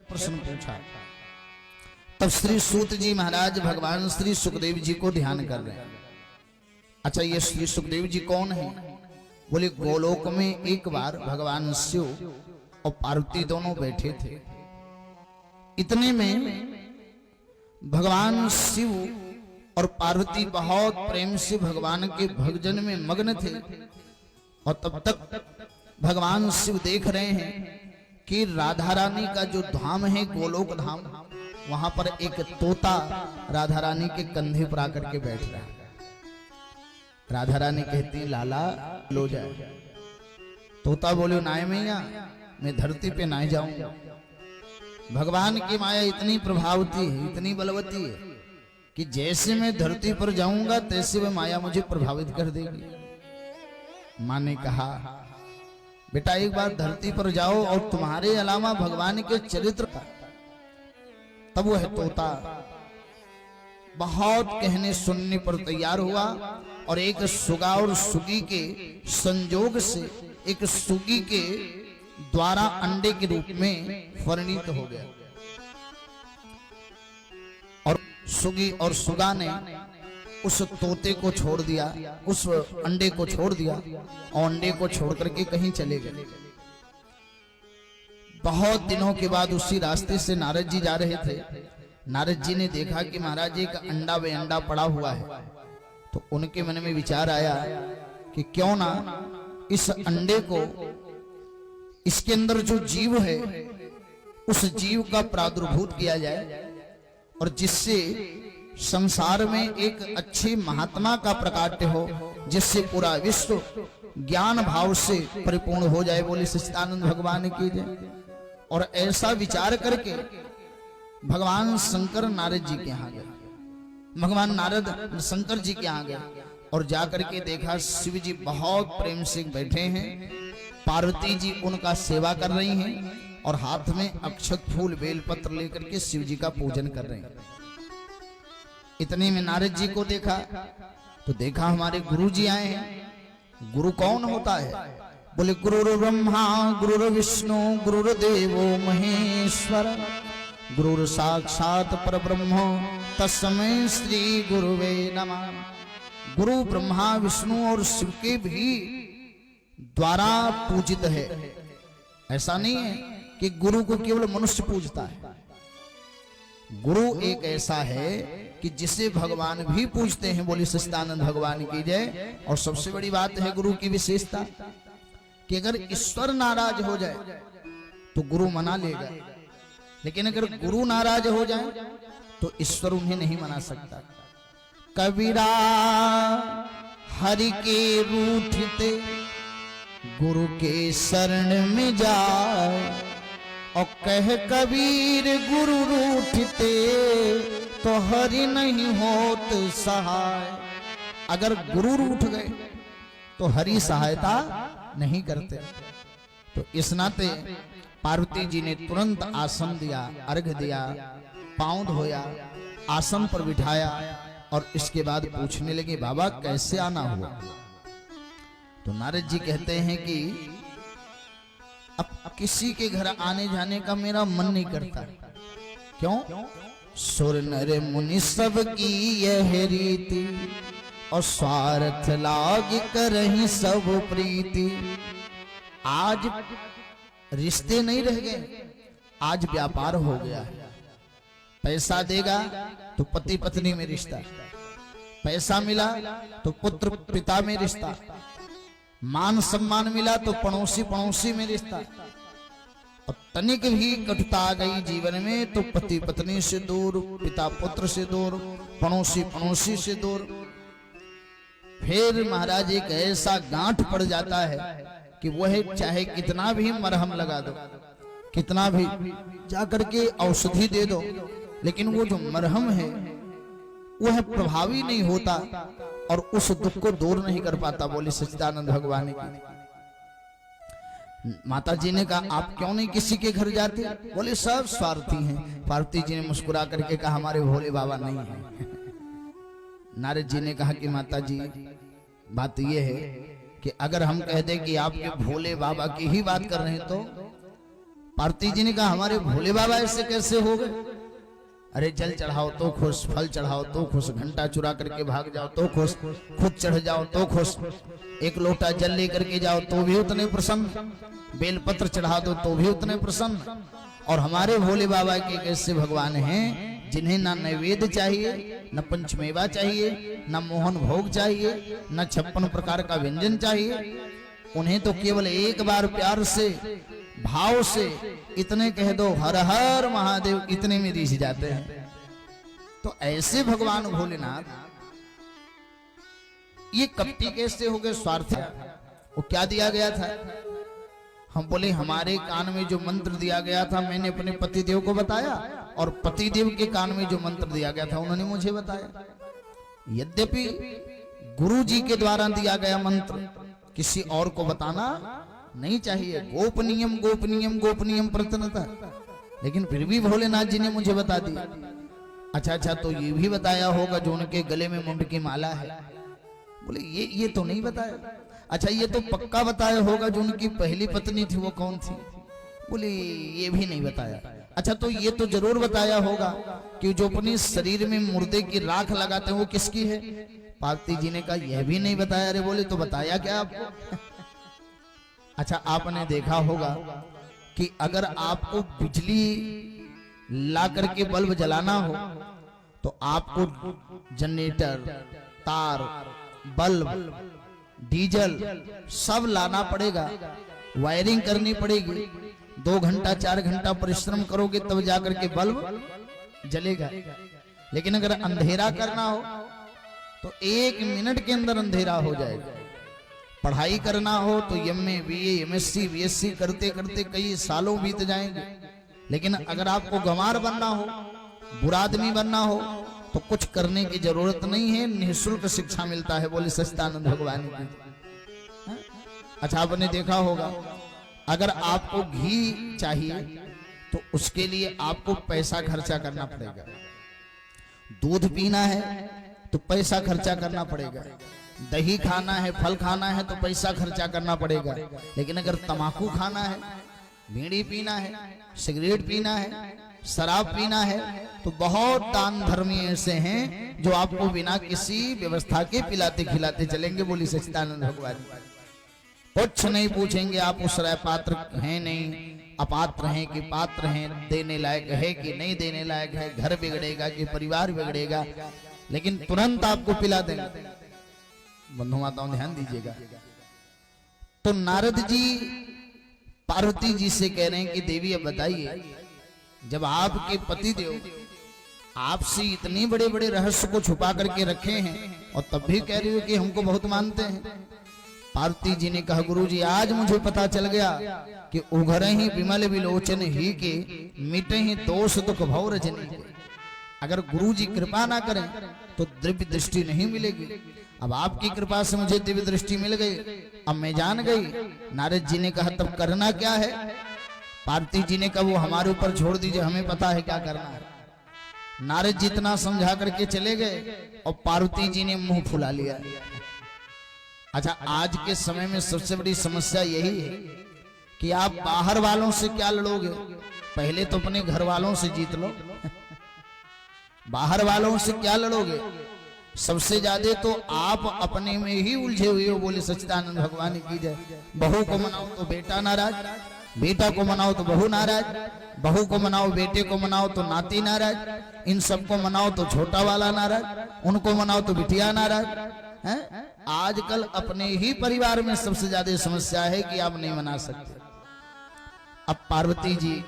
प्रश्न पूछा। तब श्री सूत जी महाराज भगवान श्री सुखदेव जी को ध्यान कर रहे हैं। अच्छा, ये श्री सुखदेव जी कौन है? बोले गोलोक में एक बार भगवान शिव और पार्वती दोनों बैठे थे। इतने में भगवान शिव और पार्वती बहुत प्रेम से भगवान के भजन में मग्न थे। और तब तक भगवान शिव देख रहे हैं कि राधा रानी का जो धाम है गोलोक धाम, वहां पर एक तोता राधा रानी के कंधे पर आकर के बैठ रहा है। राधा रानी कहती लाला लो जाए। तोता बोले नाय मैया, मैं धरती पे ना जाऊंगा। भगवान की माया इतनी प्रभावती है, इतनी बलवती है कि जैसे मैं धरती पर जाऊंगा तैसे वह माया मुझे प्रभावित कर देगी। मां ने कहा बेटा एक बार धरती पर जाओ और तुम्हारे अलावा भगवान के चरित्र का। तब वह तोता बहुत कहने सुनने पर तैयार हुआ और एक सुगा और सुगी के संजोग से एक सुगी के द्वारा अंडे के रूप में परिणित हो गया। और सुगी और सुगा ने उस तोते को छोड़ दिया, उस अंडे को छोड़ दिया और अंडे को छोड़ करके कहीं चले गए। बहुत दिनों के बाद उसी रास्ते से नारद जी जा रहे थे। नारद जी ने देखा कि महाराज एक अंडा वे अंडा पड़ा हुआ है। तो उनके मन में विचार आया कि क्यों ना इस अंडे को, इसके अंदर जो जीव है उस जीव का प्रादुर्भूत किया जाए और जिससे संसार में एक अच्छे महात्मा का प्रकाट्य हो, जिससे पूरा विश्व ज्ञान भाव से परिपूर्ण हो जाए। बोले सच्चिदानंद भगवान की जय। और ऐसा विचार करके भगवान शंकर नारद जी के यहाँ गए। भगवान नारद शंकर जी के यहाँ गए और जाकर के देखा शिव जी बहुत प्रेम से बैठे हैं, पार्वती जी उनका सेवा कर रही हैं और हाथ में अक्षत फूल बेलपत्र लेकर के शिव जी का पूजन कर रहे हैं। इतने में नारद जी को देखा तो देखा हमारे गुरु जी आए हैं। गुरु कौन होता है? बोले गुरुर् ब्रह्मा गुरुर्विष्णु गुरुर्देवो महेश्वर गुरुर् साक्षात परब्रह्म तस्मै श्री गुरुवे नमः। गुरु ब्रह्मा विष्णु और शिव के भी द्वारा पूजित है। ऐसा नहीं है कि गुरु को केवल मनुष्य पूजता है। गुरु एक ऐसा है कि जिसे भगवान भी पूजते हैं। बोली सच्चिदानंद भगवान की जय। और सबसे बड़ी बात है गुरु की विशेषता कि अगर ईश्वर नाराज हो जाए तो गुरु मना लेगा, लेकिन अगर गुरु नाराज हो जाए तो ईश्वर उन्हें नहीं मना सकता। कबीरा हरि के रूठते गुरु के शरण में जाए और कह कबीर गुरु रूठते तो हरि नहीं होत सहाय। अगर गुरु रूठ गए तो हरि सहायता नहीं करते। तो इस नाते पार्वती जी ने तुरंत आसन दिया, अर्घ दिया, पांव धोया, आसन पर बिठाया और इसके बाद पूछने लगे बाबा कैसे आना हुआ? तो नारद जी कहते हैं कि अब किसी के घर आने जाने का मेरा मन नहीं करता। क्यों? सुर नर मुनि सब की यह रीति और स्वार्थ लाग करहि सब प्रीति। आज रिश्ते नहीं रह गए, आज व्यापार हो गया है। पैसा देगा तो पति पत्नी में रिश्ता, पैसा मिला तो पुत्र पिता में रिश्ता, मान सम्मान मिला तो पड़ोसी पड़ोसी में रिश्ता। और तनिक भी कटुता आ गई जीवन में तो पति पत्नी से दूर, पिता पुत्र से दूर, पड़ोसी पड़ोसी से दूर। फिर महाराज एक ऐसा गांठ पड़ जाता है कि वह चाहे कितना भी मरहम लगा दो, कितना भी जाकर के औषधि दे दो, लेकिन वो जो मरहम है वह प्रभावी नहीं होता और उस दुख को दूर नहीं कर पाता। बोले सच्चिदानंद भगवान की। माता जी ने कहा आप क्यों नहीं किसी के घर जाते? बोले सब स्वार्थी हैं। पार्वती जी ने मुस्कुरा करके कहा हमारे भोले बाबा नहीं है। नारद जी ने कहा कि माता जी बात यह है कि अगर हम कह दें कि आपके भोले बाबा की ही बात कर रहे हैं पार्वती जी ने कहा हमारे भोले बाबा ऐसे कैसे हो गए? अरे जल चढ़ाओ तो खुश, फल चढ़ाओ तो खुश, घंटा चुरा करके भाग जाओ तो खुश, खुद चढ़ जाओ तो खुश, एक लोटा जल लेकर के जाओ तो भी उतने प्रसन्न, बेलपत्र चढ़ा दो तो भी उतने प्रसन्न। और हमारे भोले बाबा के कैसे भगवान हैं जिन्हें ना नैवेद्य चाहिए, न पंचमेवा चाहिए, न मोहन भोग चाहिए, न 56 प्रकार का व्यंजन चाहिए। उन्हें तो केवल एक बार प्यार से, भाव से इतने कह दो हर हर महादेव, इतने में रिझ जाते हैं। तो ऐसे भगवान भोलेनाथ ये कपटी कैसे हो गए, स्वार्थी? वो क्या दिया गया था? हम बोले हमारे कान में जो मंत्र दिया गया था मैंने अपने पतिदेव को बताया, और पतिदेव के कान में जो मंत्र दिया गया था उन्होंने मुझे बताया। यद्यपि गुरु जी के द्वारा दिया गया मंत्र किसी और को बताना नहीं चाहिए, गोपनीयम गोपनीयम गोपनीयम प्रतनता, लेकिन फिर भी भोलेनाथ जी ने मुझे बता दिया। अच्छा, तो ये भी बताया होगा जो उनके गले में मुंड की माला है? बोले ये तो नहीं बताया। अच्छा, ये तो पक्का बताया होगा जो उनकी पहली पत्नी थी वो कौन थी? बोले ये भी नहीं बताया। अच्छा, तो ये तो जरूर बताया होगा कि जो अपने शरीर में मुर्दे की राख लगाते हैं वो किसकी है? पार्वती जी ने कहा यह भी नहीं बताया। अरे बोले तो बताया क्या आपको? अच्छा, आपने देखा होगा कि अगर आपको बिजली ला करके बल्ब जलाना हो तो आपको जनरेटर, तार, बल्ब, डीजल सब लाना पड़ेगा, वायरिंग करनी पड़ेगी। 2 घंटा 4 घंटा परिश्रम करोगे तब जाकर के बल्ब जलेगा। लेकिन अगर अंधेरा करना हो तो 1 मिनट के अंदर अंधेरा हो जाएगा। पढ़ाई करना हो तो एमए, बीए, एमएससी, बीएससी करते करते कई सालों बीत जाएंगे। लेकिन अगर आपको गंवार बनना हो, बुरा आदमी बनना हो तो कुछ करने की जरूरत नहीं है, निःशुल्क शिक्षा मिलता है। बोले सच्चिदानंद भगवान की। अच्छा, आपने देखा होगा अगर आपको घी चाहिए तो उसके लिए आपको पैसा खर्चा करना पड़ेगा। दूध पीना है तो पैसा खर्चा करना पड़ेगा, दही खाना है, फल खाना है तो पैसा खर्चा करना पड़ेगा। लेकिन अगर तंबाकू खाना है, बीड़ी पीना है, सिगरेट पीना है, शराब पीना है तो बहुत दान धर्मी ऐसे हैं जो आपको बिना किसी व्यवस्था के पिलाते खिलाते चलेंगे। बोली सच्चिदानंद भगवान। कुछ नहीं पूछेंगे आप उस राय पात्र हैं नहीं, अपात्र हैं कि पात्र हैं, देने लायक है कि नहीं देने लायक है, घर बिगड़ेगा कि परिवार बिगड़ेगा, लेकिन तुरंत आपको पिला देंगे। बंधु माताओं ध्यान दीजिएगा। तो नारद जी पार्वती जी से कह रहे हैं कि देवी अब बताइए, जब आपके पति देव आपसे इतने बड़े बड़े रहस्य को छुपा करके रखे हैं और तब भी कह रही हो कि हमको बहुत मानते हैं। पार्वती जी ने कहा गुरु जी आज मुझे पता चल गया कि उघर ही विमल विलोचन ही के मिटे ही दोष दुख भव रजनी। अगर गुरु जी कृपा ना करें तो दिव्य दृष्टि नहीं मिलेगी। अब आपकी कृपा से मुझे दिव्य दृष्टि मिल गई, अब मैं जान गई। नारद जी ने कहा तब करना क्या है? पार्वती जी ने कहा वो हमारे ऊपर छोड़ दीजिए, हमें पता है क्या करना है। नारद जी इतना समझा करके चले गए और पार्वती जी ने मुंह फुला लिया। अच्छा, आज के समय में सबसे बड़ी समस्या यही है कि आप बाहर वालों से क्या लड़ोगे, पहले तो अपने घर वालों से जीत लो। बाहर वालों से क्या लड़ोगे? सबसे ज्यादा तो आप अपने में ही उलझे हुए हो। बोले सच्चिदानंद भगवान की जय। बहू को मनाओ तो बेटा नाराज, बेटा को मनाओ तो बहू नाराज, बहू को मनाओ, बेटे को मनाओ तो नाती नाराज, इन सबको मनाओ तो छोटा वाला नाराज, उनको मनाओ तो बिटिया नाराज है। आजकल अपने ही परिवार में सबसे ज्यादा समस्या है कि आप नहीं मना सकते। अब पार्वती जी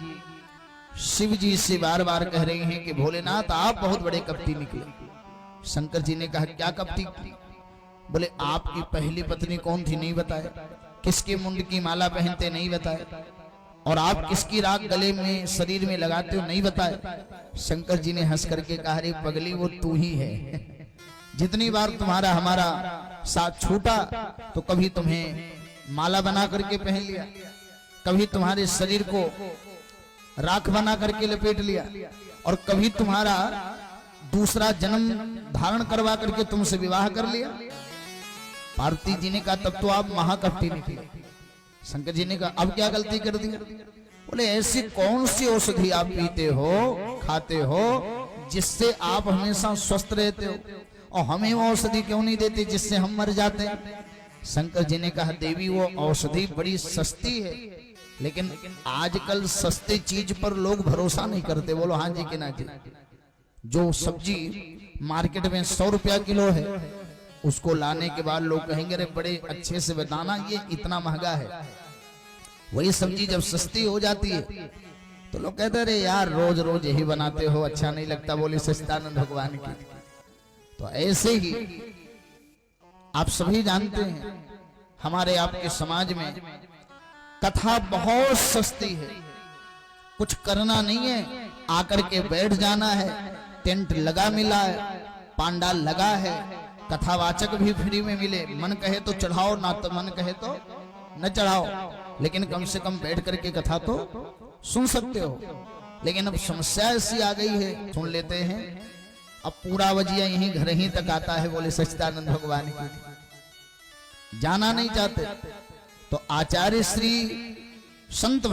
शिव जी से बार बार कह रही हैं कि भोलेनाथ आप बहुत बड़े कपटी निकले। शंकर जी ने कहा क्या कपटी? बोले आपकी पहली पत्नी कौन थी नहीं बताया, किसके मुंड की माला पहनते नहीं बताया, और आप किसकी राख गले में शरीर में लगाते हो नहीं बताया। शंकर जी ने हंस करके कहा रे पगली वो तू ही है। जितनी बार तुम्हारा हमारा साथ छूटा तो कभी तुम्हें माला बना करके पहन लिया, कभी तुम्हारे शरीर को राख बना करके लपेट लिया, और कभी तुम्हारा दूसरा जन्म धारण करवा करके तुमसे विवाह कर लिया। पार्वती जी ने कहा तब तो आप महाकपटी निकले। शंकर जी ने कहा अब क्या गलती कर दी? बोले ऐसी कौन सी औषधि आप पीते हो, खाते हो, जिससे आप हमेशा स्वस्थ रहते हो, और हमें वो औषधि क्यों नहीं देते जिससे हम मर जाते हैं? शंकर जी ने कहा, देवी वो औषधि बड़ी सस्ती है, लेकिन आजकल सस्ते चीज पर लोग भरोसा नहीं करते। बोलो हाँ जी कि ना जी? जो सब्जी मार्केट में 100 रुपया किलो है, उसको लाने के बाद लोग कहेंगे अरे बड़े अच्छे से बताना, ये इतना महंगा है। वही सब्जी जब सस्ती हो जाती है तो लोग कहते हैं अरे यार रोज रोज यही बनाते हो, अच्छा नहीं लगता। बोले सच्चिदानंद भगवान की। तो ऐसे ही आप सभी जानते हैं हमारे आपके समाज में कथा बहुत सस्ती है, कुछ करना नहीं है, आकर के बैठ जाना है, टेंट लगा मिला है, पांडाल लगा है, कथावाचक भी फ्री में मिले, मन कहे तो चढ़ाओ, ना तो मन कहे तो न चढ़ाओ, लेकिन कम से कम बैठ करके कथा तो सुन सकते हो। लेकिन अब समस्या ऐसी आ गई है, सुन लेते हैं, अब पूरा वजिया यहीं घर ही तक आता है। बोले सच्चिदानंद भगवान की। जाना नहीं चाहते तो आचार्य श्री संत